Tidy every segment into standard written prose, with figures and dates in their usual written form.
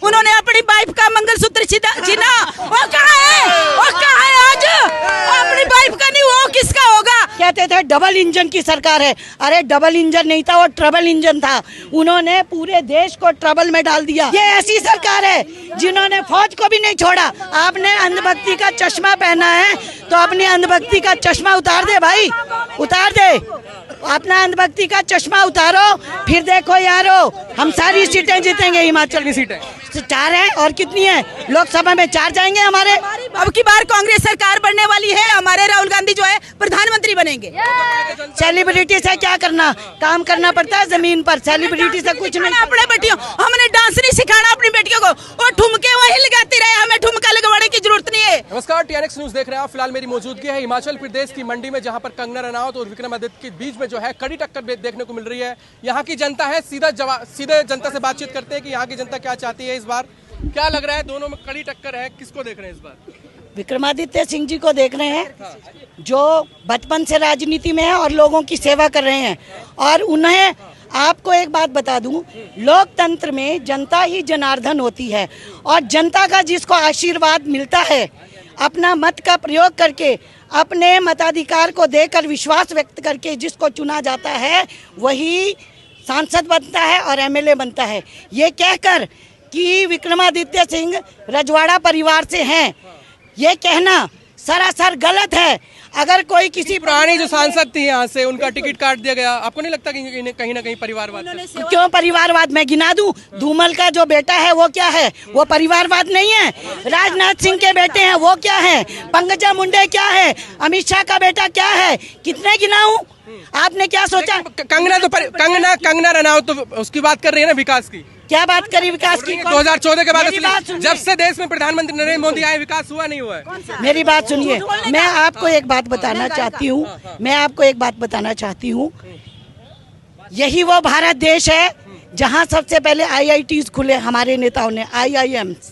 उन्होंने अपनी वाइफ का मंगलसूत्र छीना। वो कहाँ है? वो कहाँ है आज? अपनी वाइफ का नहीं, वो किसका होगा? कहते थे डबल इंजन की सरकार है। अरे डबल इंजन नहीं था, वो ट्रबल इंजन था। उन्होंने पूरे देश को ट्रबल में डाल दिया। ये ऐसी सरकार है जिन्होंने फौज को भी नहीं छोड़ा। आपने अंधभक्ति का चश्मा पहना है तो अपनी अंधभक्ति का चश्मा उतार दे भाई, उतार दे। अपना अंधभक्ति का चश्मा उतारो, फिर देखो यारो, हम सारी सीटें जीतेंगे। हिमाचल की सीटें 4 है और कितनी है? लोकसभा में 4 जाएंगे हमारे। अब की बार कांग्रेस सरकार बनने वाली है, हमारे राहुल गांधी जो है प्रधानमंत्री बनेंगे। सेलिब्रिटी से क्या करना, काम करना पड़ता है जमीन पर, सेलिब्रिटी से कुछ नहीं। अपने बेटियों, हमने डांस नहीं सिखाना अपनी बेटियों को, और ठुमके वही लगाती रहे, हमें ठुमका लगवाने की जरूरत नहीं है। नमस्कार, TRX न्यूज देख रहे हैं आप। फिलहाल मेरी मौजूदगी है हिमाचल प्रदेश की मंडी में, जहां पर कंगना रनावत और विक्रमादित्य के बीच में जो है कड़ी टक्कर देखने को मिल रही है। यहाँ की जनता है, सीधे जनता से बातचीत करते हैं कि यहाँ की जनता क्या चाहती है इस बार। क्या लग रहा है, दोनों में कड़ी टक्कर है, किसको देख रहे हैं इस बार? विक्रमादित्य सिंह जी को देख रहे हैं, जो बचपन से राजनीति में है और लोगों की सेवा कर रहे हैं। और उन्हें, आपको एक बात बता दूं, लोकतंत्र में जनता ही जनार्दन होती है, और जनता का जिसको आशीर्वाद मिलता है, अपना मत का प्रयोग करके, अपने मताधिकार को देकर, विश्वास व्यक्त करके जिसको चुना जाता है, वही सांसद बनता है और MLA बनता है। ये कहकर कि विक्रमादित्य सिंह रजवाड़ा परिवार से हैं, ये कहना सरासर गलत है। अगर कोई किसी पुरानी जो सांसद थी यहाँ से, उनका टिकट काट दिया गया, आपको नहीं लगता कि कहीं ना कहीं परिवारवाद? क्यों परिवारवाद? मैं गिना दूं, धूमल का जो बेटा है वो क्या है? वो परिवारवाद नहीं है। राजनाथ सिंह के बेटे हैं, वो क्या है? पंकजा मुंडे क्या है? अमित शाह का बेटा क्या है? कितने गिनाऊं? आपने क्या सोचा? कंगना रनावत तो उसकी बात कर रही है ना, विकास की। क्या बात करी विकास की? 2014 के बाद जब से देश में प्रधानमंत्री नरेंद्र मोदी आए, विकास हुआ नहीं हुआ है? मेरी बात सुनिए, मैं आपको एक बात बताना चाहती हूँ, मैं आपको एक बात बताना चाहती हूँ। यही वो भारत देश है जहाँ सबसे पहले IITs खुले हमारे नेताओं ने, IIMs,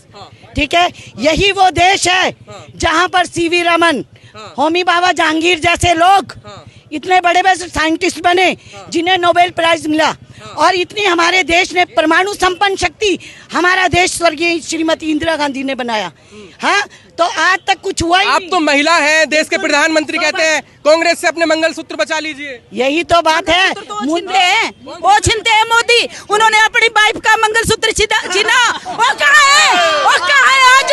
ठीक है। यही वो देश है जहाँ पर CV रमन, होमी बाबा जहांगीर जैसे लोग इतने बड़े बड़े साइंटिस्ट बने जिन्हें नोबेल प्राइज मिला। और इतनी हमारे देश ने परमाणु संपन्न शक्ति, हमारा देश स्वर्गीय श्रीमती इंदिरा गांधी ने बनाया। हाँ, तो आज तक कुछ हुआ ही आप तो महिला हैं, देश के प्रधानमंत्री कहते हैं कांग्रेस से अपने मंगलसूत्र बचा लीजिए। यही तो बात है, मुद्दे हैं वो छीनते हैं मोदी। उन्होंने अपनी वाइफ का मंगलसूत्र छीना। वो कहाँ है? वो कहाँ है आज?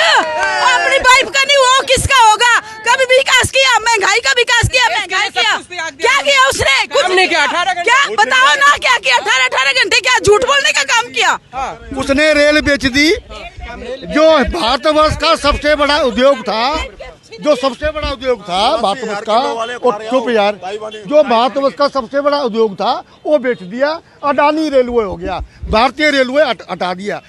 अपनी वाइफ का नहीं, वो किसका होगा? कभी विकास किया? महंगाई का विकास किया? महंगाई किया? क्या किया उसने? कुछ नहीं किया। क्या बताओ ना, क्या किया? 18 घंटे क्या झूठ बोलने का काम किया? उसने रेल बेच दी, जो भारतवर्ष का सबसे बड़ा उद्योग था, जो सबसे बड़ा उद्योग था भारतवर्ष का, और चुप यार, जो भारतवर्ष का सबसे बड़ा उद्योग था वो बेच दिया। अडानी रेलवे हो गया, भारतीय रेलवे हटा दिया,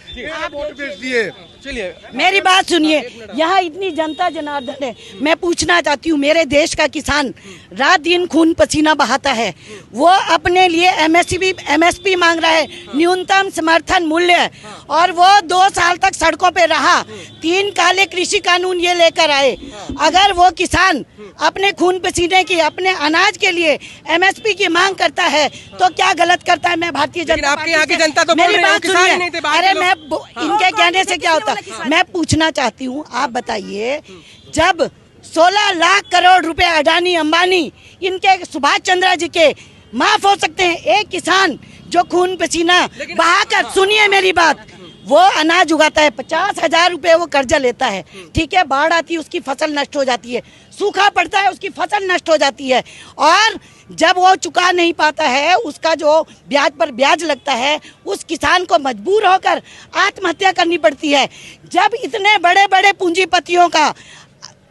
वोट बेच दिए। चलिए, मेरी बात सुनिए, यहाँ इतनी जनता जनार्दन है। मैं पूछना चाहती हूँ, मेरे देश का किसान रात दिन खून पसीना बहाता है, वो अपने लिए MSP मांग रहा है, न्यूनतम समर्थन मूल्य, और वो 2 साल तक सड़कों पे रहा। 3 काले कृषि कानून ये लेकर आए। अगर वो किसान अपने खून पसीने की, अपने अनाज के लिए MSP की मांग करता है तो क्या गलत करता है? मैं भारतीय जनता आपके यहाँ की जनता तो मेरी बात सुनिए। अरे मैं इनके कहने से क्या होता, मैं पूछना चाहती हूँ, आप बताइए, जब 16 लाख करोड़ रुपए अडानी अंबानी इनके सुभाष चंद्र जी के माफ हो सकते हैं, एक किसान जो खून पसीना बहाकर, सुनिए मेरी बात, वो अनाज उगाता है, 50,000 रुपए वो कर्जा लेता है, ठीक है। बाढ़ आती है, उसकी फसल नष्ट हो जाती है, सूखा पड़ता है, उसकी फसल नष्ट हो जाती है, और जब वो चुका नहीं पाता है, उसका जो ब्याज पर ब्याज लगता है, उस किसान को मजबूर होकर आत्महत्या करनी पड़ती है। जब इतने बड़े बड़े पूंजीपतियों का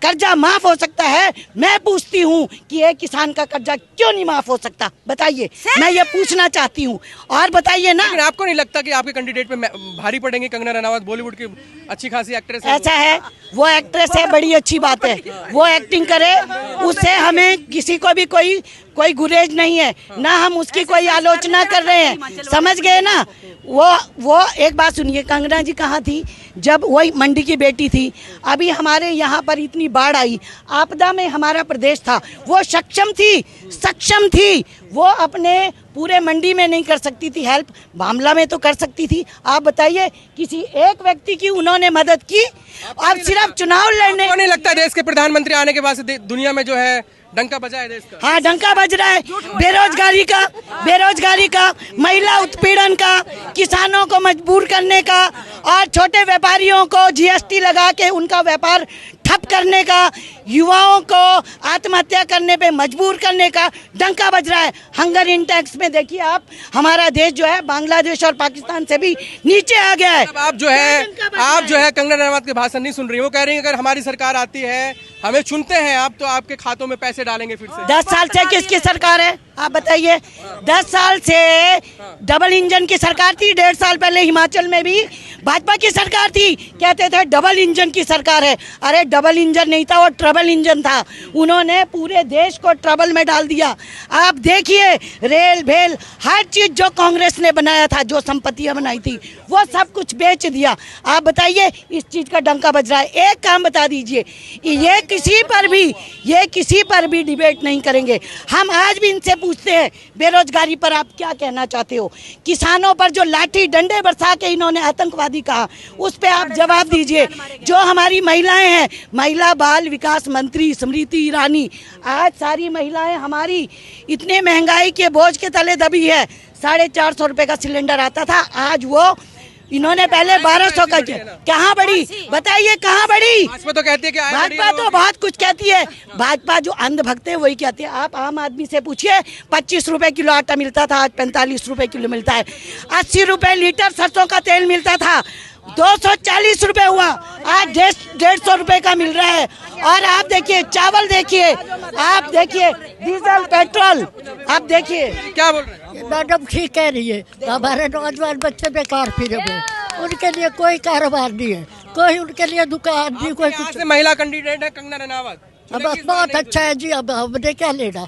कर्जा माफ हो सकता है, मैं पूछती हूँ कि एक किसान का कर्जा क्यों नहीं माफ हो सकता? बताइए, मैं ये पूछना चाहती हूँ। और बताइए ना, लेकिन आपको नहीं लगता कि आपके कैंडिडेट पे भारी पड़ेंगे? कंगना रनावत बॉलीवुड की अच्छी खासी एक्ट्रेस है। ऐसा है, वो एक्ट्रेस है, बड़ी अच्छी बात है, वो एक्टिंग करे, उससे हमें किसी को भी कोई गुरेज नहीं है, ना हम उसकी कोई आलोचना कर रहे हैं, समझ गए ना। वो एक बात सुनिए, कंगना जी कहाँ थी जब वही मंडी की बेटी थी? अभी हमारे यहाँ पर इतनी बाढ़ आई, आपदा में हमारा प्रदेश था, वो सक्षम थी, वो अपने पूरे मंडी में नहीं कर सकती थी हेल्प, मामला में तो कर सकती थी। आप बताइए, किसी एक व्यक्ति की उन्होंने मदद की? अब सिर्फ चुनाव लड़ने। आपको नहीं लगता देश के प्रधानमंत्री आने के बाद से दुनिया में जो है डंका बजा है देश का? हाँ, डंका बज रहा है, बेरोजगारी का, महिला उत्पीड़न का, किसानों को मजबूर करने का, और छोटे व्यापारियों को जीएसटी लगा के उनका व्यापार ठप करने का, युवाओं को आत्महत्या करने पे मजबूर करने का डंका बज रहा है। हंगर इंडेक्स में देखिए आप, हमारा देश जो है बांग्लादेश और पाकिस्तान से भी नीचे आ गया है। अब आप जो है कंगना रनावत के भाषण नहीं सुन रही, वो कह रही है अगर हमारी सरकार आती है, हमें चुनते हैं आप, तो आपके खातों में पैसे डालेंगे फिर से। 10 साल से किसकी सरकार है आप बताइए? 10 साल से डबल इंजन की सरकार थी। 1.5 साल पहले हिमाचल में भी भाजपा की सरकार थी, कहते थे डबल इंजन की सरकार है। अरे डबल इंजन नहीं था, वो ट्रबल इंजन था। उन्होंने पूरे देश को ट्रबल में डाल दिया। आप देखिए, रेल भेल हर चीज जो कांग्रेस ने बनाया था, जो संपत्तियां बनाई थी, वो सब कुछ बेच दिया। आप बताइए, इस चीज का डंका बज रहा है। एक काम बता दीजिए, ये किसी पर भी डिबेट नहीं करेंगे। हम आज भी इनसे पूछते हैं, बेरोजगारी पर आप क्या कहना चाहते हो? किसानों पर जो लाठी डंडे बरसा के इन्होंने आतंकवादी कहा, उस पे आप जवाब दीजिए। जो हमारी महिलाएं हैं, महिला बाल विकास मंत्री स्मृति ईरानी, आज सारी महिलाएं हमारी इतने महंगाई के बोझ के तले दबी है। 450 रुपए का सिलेंडर आता था, आज वो इन्होंने पहले 1200 का किया। कहाँ बढ़ी बताइए, कहाँ बढ़ी? भाजपा तो कहती है कि भाजपा तो बहुत कुछ कहती है। भाजपा जो अंधभक्त है वही कहती है। आप आम आदमी से पूछिए, 25 रुपए किलो आटा मिलता था, आज 45 रुपए किलो मिलता है। 80 रुपए लीटर सरसों का तेल मिलता था, 240 रुपए हुआ, आज 150 रुपए का मिल रहा है। और आप देखिए, चावल देखिए, आप देखिए, डीजल पेट्रोल, आप देखिए। क्या बोल रहे हैं? मैडम ठीक कह रही है, हमारे नौजवान बच्चे बेकार फिरे हुए, उनके लिए कोई कारोबार नहीं है, कोई उनके लिए दुकान नहीं, कोई यहाँ कुछ। से महिला कैंडिडेट है कंगना रनावत। अब बहुत अच्छा है जी। अब हमने क्या लेना,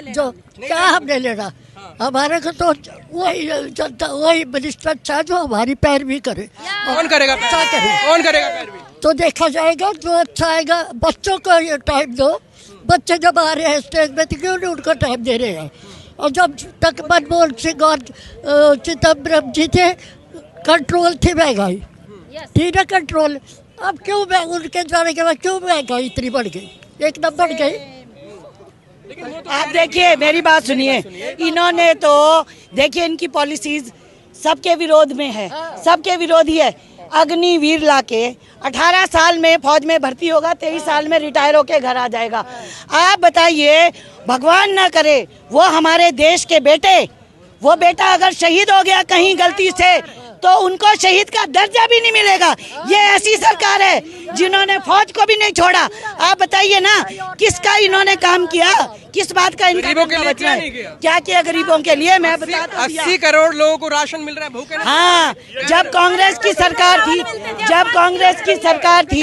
जो क्या हमने लेना? हमारे को तो वही जनता, वही मिनिस्टर अच्छा जो हमारी पैरवी करे। कौन करेगा? अच्छा करे, कौन करेगा पैरवी? तो देखा जाएगा जो अच्छा आएगा। बच्चों को ये टाइम दो, बच्चे जब आ रहे हैं स्टेज में तो क्यों नहीं उनको टाइम दे रहे हैं? और जब तक मनमोहन सिंह और चिदम्बरम जी थे, कंट्रोल थी महंगाई, थी ना कंट्रोल। अब क्यों उनके जाने के बाद क्यों महंगाई इतनी बढ़ गई, एक दम बढ़ गई। आप देखिए, मेरी बात सुनिए, इन्होंने तो देखिए, इनकी पॉलिसीज सबके विरोध में है, सबके विरोधी है। अग्निवीर लाके 18 साल में फौज में भर्ती होगा, 23 साल में रिटायर होके घर आ जाएगा। आप बताइए, भगवान ना करे वो हमारे देश के बेटे, वो बेटा अगर शहीद हो गया कहीं गलती से, तो उनको शहीद का दर्जा भी नहीं मिलेगा। ये ऐसी सरकार है जिन्होंने फौज को भी नहीं छोड़ा। आप बताइए ना, किसका इन्होंने काम किया? किस बात का इनका गरीबों के लिए बचना है? नहीं किया। क्या किया गरीबों के लिए? मैं बता तो दिया। 80 करोड़ लोगों को राशन मिल रहा है, भूखे नहीं। हाँ, जब कांग्रेस की सरकार थी,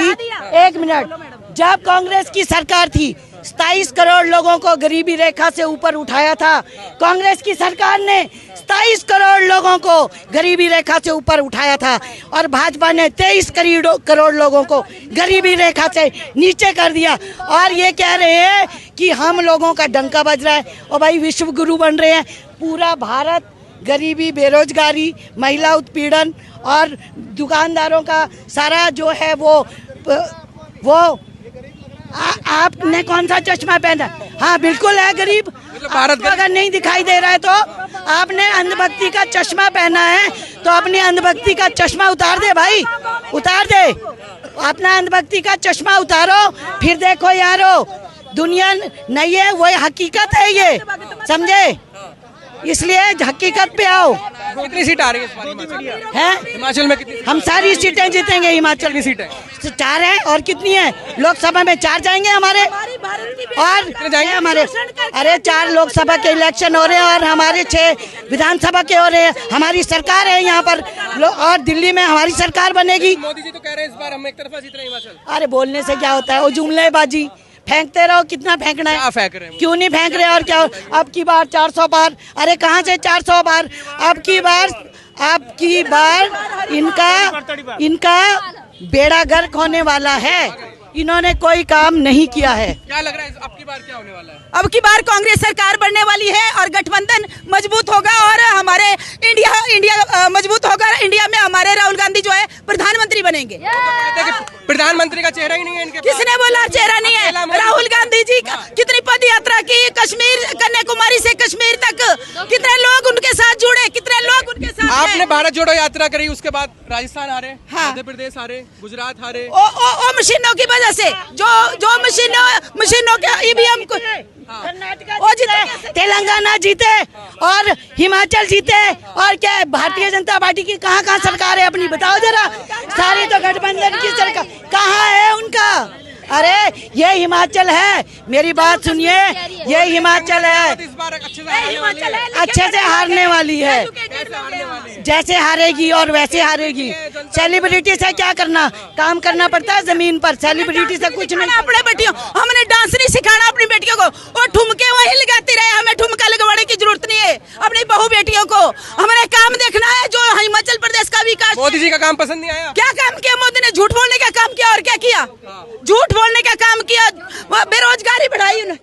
एक मिनट, जब कांग्रेस की सरकार थी, 27 करोड़ लोगों को गरीबी रेखा से ऊपर उठाया था। कांग्रेस की सरकार ने 27 करोड़ लोगों को गरीबी रेखा से ऊपर उठाया था, और भाजपा ने 23 करोड़ लोगों को गरीबी रेखा से नीचे कर दिया। और ये कह रहे हैं कि हम लोगों का डंका बज रहा है, और भाई विश्व गुरु बन रहे हैं। पूरा भारत गरीबी, बेरोजगारी, महिला उत्पीड़न और दुकानदारों का सारा जो है वो आपने कौन सा चश्मा पहना? हाँ, बिल्कुल है गरीब। भारत अगर नहीं दिखाई दे रहा है तो आपने अंधभक्ति का चश्मा पहना है, तो अपनी अंधभक्ति का चश्मा उतार दे भाई, उतार दे अपना अंधभक्ति का चश्मा उतारो, फिर देखो यारो, दुनिया नहीं है, वही हकीकत है ये, समझे? इसलिए हकीकत पे आओ। कितनी सीट आ रही है इस बार हिमाचल में? कितनी? हम सारी सीटें जीतेंगे हिमाचल में। सीटें 4 है, और कितनी है? लोकसभा में 4 जाएंगे हमारे, और जाएंगे हमारे। अरे 4 लोकसभा के इलेक्शन हो रहे हैं, और हमारे 6 विधानसभा के हो रहे हैं। हमारी सरकार है यहाँ पर, और दिल्ली में हमारी सरकार बनेगी। मोदी जी तो कह रहे हैं इस बार हम एक तरफा जीत रहे हैं हिमाचल। अरे बोलने से क्या होता है, वो जुमलेबाजी, फेंकते रहो, कितना फेंकना है? क्या फेंक रहे हैं? क्यों नहीं फेंक रहे? और क्या अब की बार 400 बार? अरे कहाँ से 400 बार? अब की बार अब की बार इनका बेड़ा गर्क होने वाला है। इन्होंने कोई काम नहीं किया है। क्या लग रहा है अब की बार क्या होने वाला है? अब की बार कांग्रेस सरकार बनने वाली है और गठबंधन मजबूत होगा और हमारे इंडिया मजबूत होगा। इंडिया में हमारे राहुल गांधी जो है प्रधानमंत्री बनेंगे। कहते हैं कि प्रधानमंत्री का चेहरा ही नहीं है इनके पास। किसने बोला चेहरा नहीं है? राहुल गांधी जी कितनी पद यात्रा की, कश्मीर कन्याकुमारी से कश्मीर तक कितने लोग उनके साथ जुड़े, कितने लोग उनके साथ आपने भारत जोड़ो यात्रा करी, उसके बाद राजस्थान हारे, हाँ। मध्य प्रदेश हारे, गुजरात हारे। ओ मशीनों की वजह से जो मशीनों के ईवीएम को वो जीते, तेलंगाना जीते और हिमाचल जीते और क्या भारतीय जनता पार्टी की कहाँ सरकार है अपनी बताओ जरा। सारी तो गठबंधन की सरकार कहाँ है उनका? अरे ये हिमाचल है, मेरी बात सुनिए, ये हिमाचल है, इस बार अच्छे से हारने वाली है। जैसे हारेगी और वैसे हारेगी। सेलिब्रिटी से क्या करना, काम करना पड़ता है जमीन पर, सेलिब्रिटी से कुछ नहीं। अपने बेटियों हमने डांस नहीं सिखाना अपनी बेटियों को, वो ठुमके वही लगाती रहे, हमें ठुमका लगवाने की जरूरत नहीं है अपनी बहू बेटियों को। हमें काम देखना है जो हिमाचल प्रदेश का विकास। मोदी जी का काम पसंद नहीं आया? क्या काम किया मोदी ने? झूठ बोलने का काम किया और क्या किया? झूठ बोलने का काम किया, बेरोजगारी बढ़ाई उन्होंने।